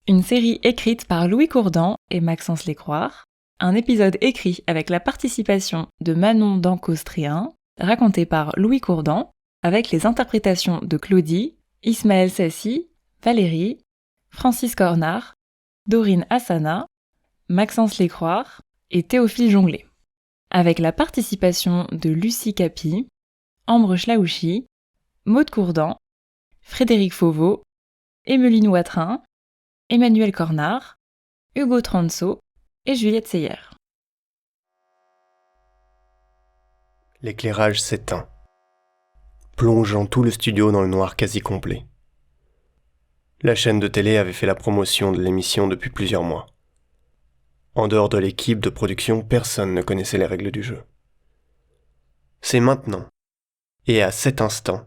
Une série écrite par Louis Courdan et Maxence Lécroire, un épisode écrit avec la participation de Manon Dancos-Tréhin, raconté par Louis Courdan, avec les interprétations de Claudie, Ismaël Sassi, Valérie, Francis Cornard, Dorine Hassana, Maxence Lécroire et Théophile Jonglet. Avec la participation de Lucie Capi, Ambre Schlaouchi, Maude Courdan, Frédéric Fauveau, Emeline Watrin, Emmanuel Cornard, Hugo Transo et Juliette Seyer. L'éclairage s'éteint, plongeant tout le studio dans le noir quasi complet. La chaîne de télé avait fait la promotion de l'émission depuis plusieurs mois. En dehors de l'équipe de production, personne ne connaissait les règles du jeu. C'est maintenant, et à cet instant,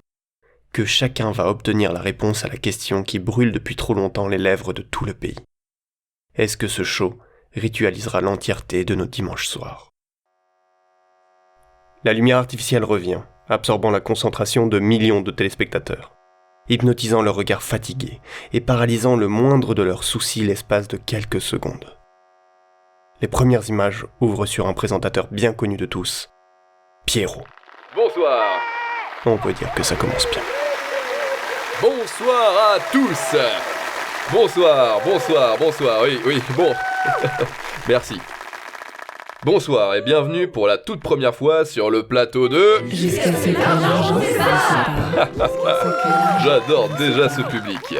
que chacun va obtenir la réponse à la question qui brûle depuis trop longtemps les lèvres de tout le pays. Est-ce que ce show ritualisera l'entièreté de nos dimanches soirs ? La lumière artificielle revient, absorbant la concentration de millions de téléspectateurs, hypnotisant leur regard fatigué et paralysant le moindre de leurs soucis l'espace de quelques secondes. Les premières images ouvrent sur un présentateur bien connu de tous, Pierrot. Bonsoir. On peut dire que ça commence bien. Bonsoir à tous. Bonsoir, oui, bon. Merci. Bonsoir et bienvenue pour la toute première fois sur le plateau de... Jusqu'à ce que l'argent se sépare. J'adore déjà ce public.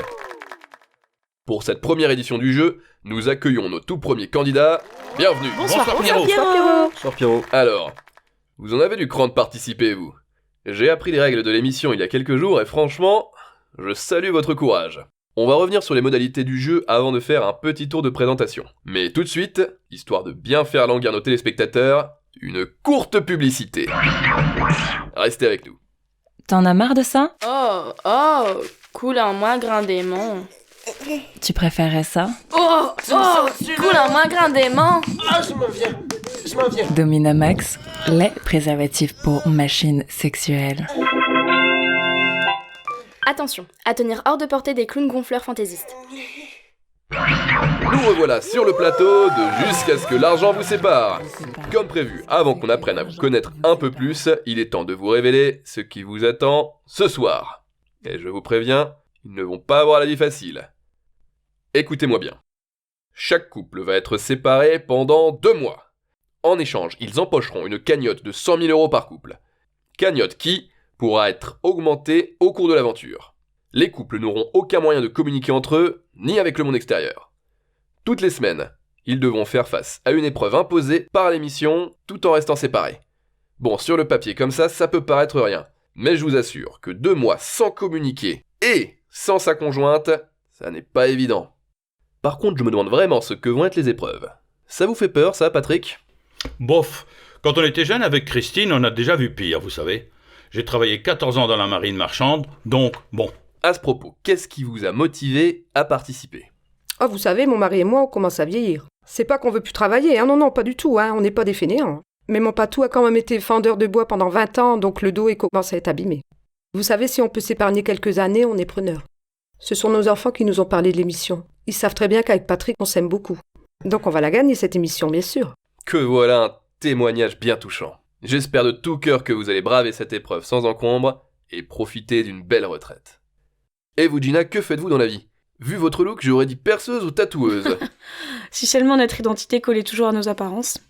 Pour cette première édition du jeu, nous accueillons nos tout premiers candidats. Bienvenue. Bonsoir Pierrot. Bonsoir Pierrot. Alors, vous en avez du cran de participer, vous. J'ai appris les règles de l'émission il y a quelques jours et franchement, je salue votre courage. On va revenir sur les modalités du jeu avant de faire un petit tour de présentation. Mais tout de suite, histoire de bien faire languir nos téléspectateurs, une courte publicité. Restez avec nous. T'en as marre de ça ? Oh, coule en moi, grand démon. Tu préférerais ça ? Coule en moi, grand démon. Je m'en viens. Dominamax, les préservatifs pour machines sexuelles. Attention, à tenir hors de portée des clowns gonfleurs fantaisistes. Nous revoilà sur le plateau de Jusqu'à ce que l'argent vous sépare. Comme prévu, avant qu'on apprenne à vous connaître un peu plus, il est temps de vous révéler ce qui vous attend ce soir. Et je vous préviens, ils ne vont pas avoir la vie facile. Écoutez-moi bien. Chaque couple va être séparé pendant 2 mois. En échange, ils empocheront une cagnotte de 100 000 € par couple. Cagnotte qui pourra être augmentée au cours de l'aventure. Les couples n'auront aucun moyen de communiquer entre eux, ni avec le monde extérieur. Toutes les semaines, ils devront faire face à une épreuve imposée par l'émission, tout en restant séparés. Bon, sur le papier comme ça peut paraître rien. Mais je vous assure que 2 mois sans communiquer et sans sa conjointe, ça n'est pas évident. Par contre, je me demande vraiment ce que vont être les épreuves. Ça vous fait peur, ça, Patrick ? Bof, quand on était jeune avec Christine, on a déjà vu pire, vous savez. J'ai travaillé 14 ans dans la marine marchande, donc bon. À ce propos, qu'est-ce qui vous a motivé à participer ? Oh, vous savez, mon mari et moi, on commence à vieillir. C'est pas qu'on veut plus travailler, hein, non, pas du tout, hein, on n'est pas des fainéants. Mais mon patou a quand même été fendeur de bois pendant 20 ans, donc le dos commence à être abîmé. Vous savez, si on peut s'épargner quelques années, on est preneur. Ce sont nos enfants qui nous ont parlé de l'émission. Ils savent très bien qu'avec Patrick, on s'aime beaucoup. Donc on va la gagner, cette émission, bien sûr. Que voilà un témoignage bien touchant. J'espère de tout cœur que vous allez braver cette épreuve sans encombre et profiter d'une belle retraite. Et vous, Gina, que faites-vous dans la vie ? Vu votre look, j'aurais dit perceuse ou tatoueuse. Si seulement notre identité collait toujours à nos apparences.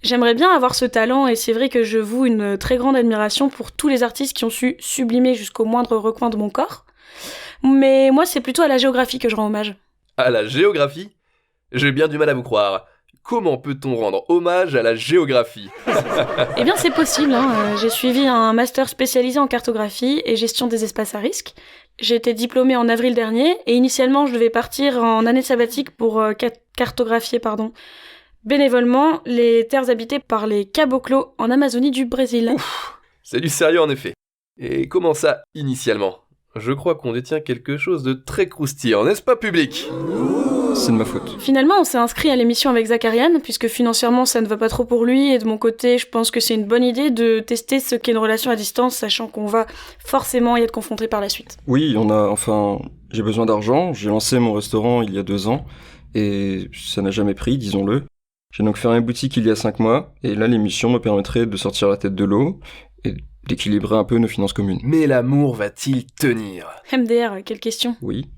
J'aimerais bien avoir ce talent et c'est vrai que je voue une très grande admiration pour tous les artistes qui ont su sublimer jusqu'au moindre recoin de mon corps. Mais moi, c'est plutôt à la géographie que je rends hommage. À la géographie ? J'ai bien du mal à vous croire. Comment peut-on rendre hommage à la géographie ? Eh bien, c'est possible, hein. J'ai suivi un master spécialisé en cartographie et gestion des espaces à risque. J'ai été diplômée en avril dernier et initialement, je devais partir en année sabbatique pour cartographier, bénévolement les terres habitées par les caboclos en Amazonie du Brésil. Ouf, c'est du sérieux en effet. Et comment ça, initialement ? Je crois qu'on détient quelque chose de très croustillant, n'est-ce pas, public ? c'est de ma faute. Finalement, on s'est inscrit à l'émission avec Zakarian, puisque financièrement ça ne va pas trop pour lui, et de mon côté, je pense que c'est une bonne idée de tester ce qu'est une relation à distance, sachant qu'on va forcément y être confronté par la suite. Oui, j'ai besoin d'argent, j'ai lancé mon restaurant il y a 2 ans, et ça n'a jamais pris, disons-le. J'ai donc fermé boutique il y a 5 mois, et là l'émission me permettrait de sortir la tête de l'eau, et d'équilibrer un peu nos finances communes. Mais l'amour va-t-il tenir ? MDR, quelle question ? Oui,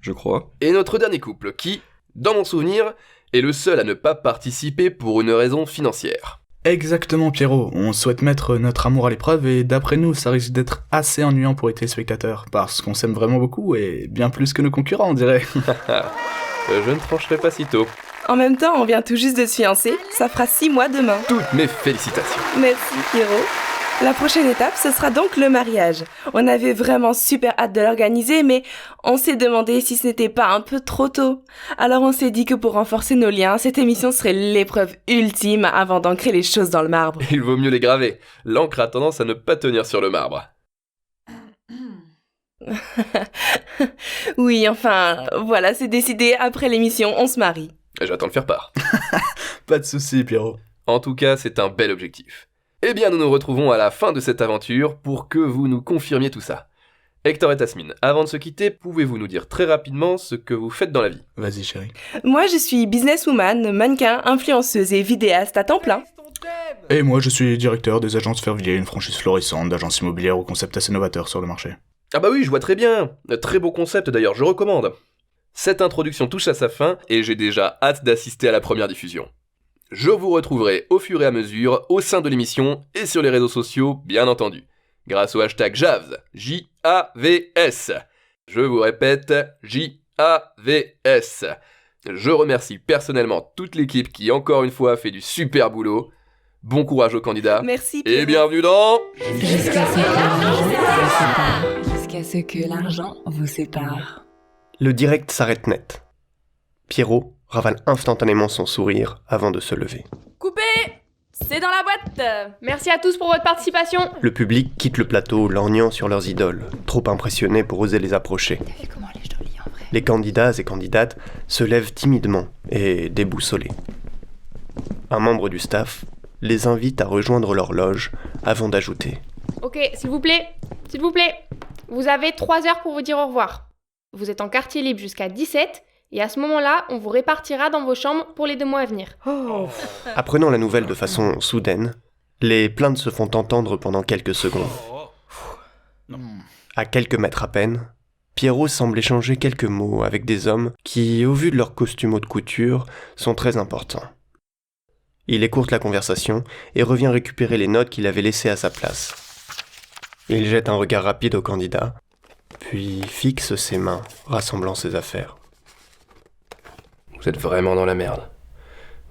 je crois. Et notre dernier couple, qui, dans mon souvenir, est le seul à ne pas participer pour une raison financière. Exactement Pierrot, on souhaite mettre notre amour à l'épreuve et d'après nous ça risque d'être assez ennuyant pour les téléspectateurs, parce qu'on s'aime vraiment beaucoup et bien plus que nos concurrents on dirait. Je ne trancherai pas si tôt. En même temps, on vient tout juste de se fiancer, ça fera 6 mois demain. Toutes mes félicitations. Merci Pierrot. La prochaine étape, ce sera donc le mariage. On avait vraiment super hâte de l'organiser, mais on s'est demandé si ce n'était pas un peu trop tôt. Alors on s'est dit que pour renforcer nos liens, cette émission serait l'épreuve ultime avant d'ancrer les choses dans le marbre. Il vaut mieux les graver. L'encre a tendance à ne pas tenir sur le marbre. Oui, enfin, voilà, c'est décidé, après l'émission, on se marie. J'attends de faire part. Pas de soucis Pierrot. En tout cas, c'est un bel objectif. Eh bien, nous nous retrouvons à la fin de cette aventure pour que vous nous confirmiez tout ça. Hector et Tasmin, avant de se quitter, pouvez-vous nous dire très rapidement ce que vous faites dans la vie ? Vas-y chérie. Moi, je suis businesswoman, mannequin, influenceuse et vidéaste à temps plein. Et moi je suis directeur des agences Fervilliers, une franchise florissante d'agences immobilières au concept assez novateur sur le marché. Ah bah oui, je vois très bien. Très beau concept d'ailleurs, je recommande. Cette introduction touche à sa fin et j'ai déjà hâte d'assister à la première diffusion. Je vous retrouverai au fur et à mesure au sein de l'émission et sur les réseaux sociaux, bien entendu, grâce au hashtag JAVS, J-A-V-S. Je vous répète, J-A-V-S. Je remercie personnellement toute l'équipe qui, encore une fois, fait du super boulot. Bon courage aux candidats. Merci. Et bienvenue dans... Jusqu'à ce que l'argent vous sépare. Le direct s'arrête net. Pierrot ravale instantanément son sourire avant de se lever. Coupé! C'est dans la boîte! Merci à tous pour votre participation! Le public quitte le plateau, lorgnant sur leurs idoles, trop impressionnés pour oser les approcher. T'as vu comment elle est jolie en vrai? Les candidats et candidates se lèvent timidement et déboussolés. Un membre du staff les invite à rejoindre leur loge avant d'ajouter. Ok, s'il vous plaît, vous avez 3 heures pour vous dire au revoir. Vous êtes en quartier libre jusqu'à 17, et à ce moment-là, on vous répartira dans vos chambres pour les 2 mois à venir. Apprenant la nouvelle de façon soudaine, les plaintes se font entendre pendant quelques secondes. À quelques mètres à peine, Pierrot semble échanger quelques mots avec des hommes qui, au vu de leurs costumes haute couture, sont très importants. Il écourte la conversation et revient récupérer les notes qu'il avait laissées à sa place. Il jette un regard rapide au candidat, puis fixe ses mains, rassemblant ses affaires. Vous êtes vraiment dans la merde.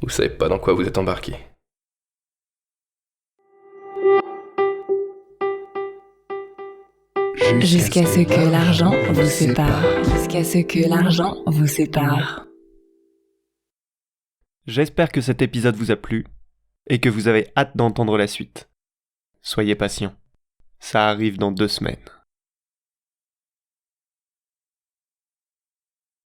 Vous savez pas dans quoi vous êtes embarqué. Jusqu'à ce que l'argent vous sépare. Jusqu'à ce que l'argent vous sépare. J'espère que cet épisode vous a plu et que vous avez hâte d'entendre la suite. Soyez patients, ça arrive dans 2 semaines.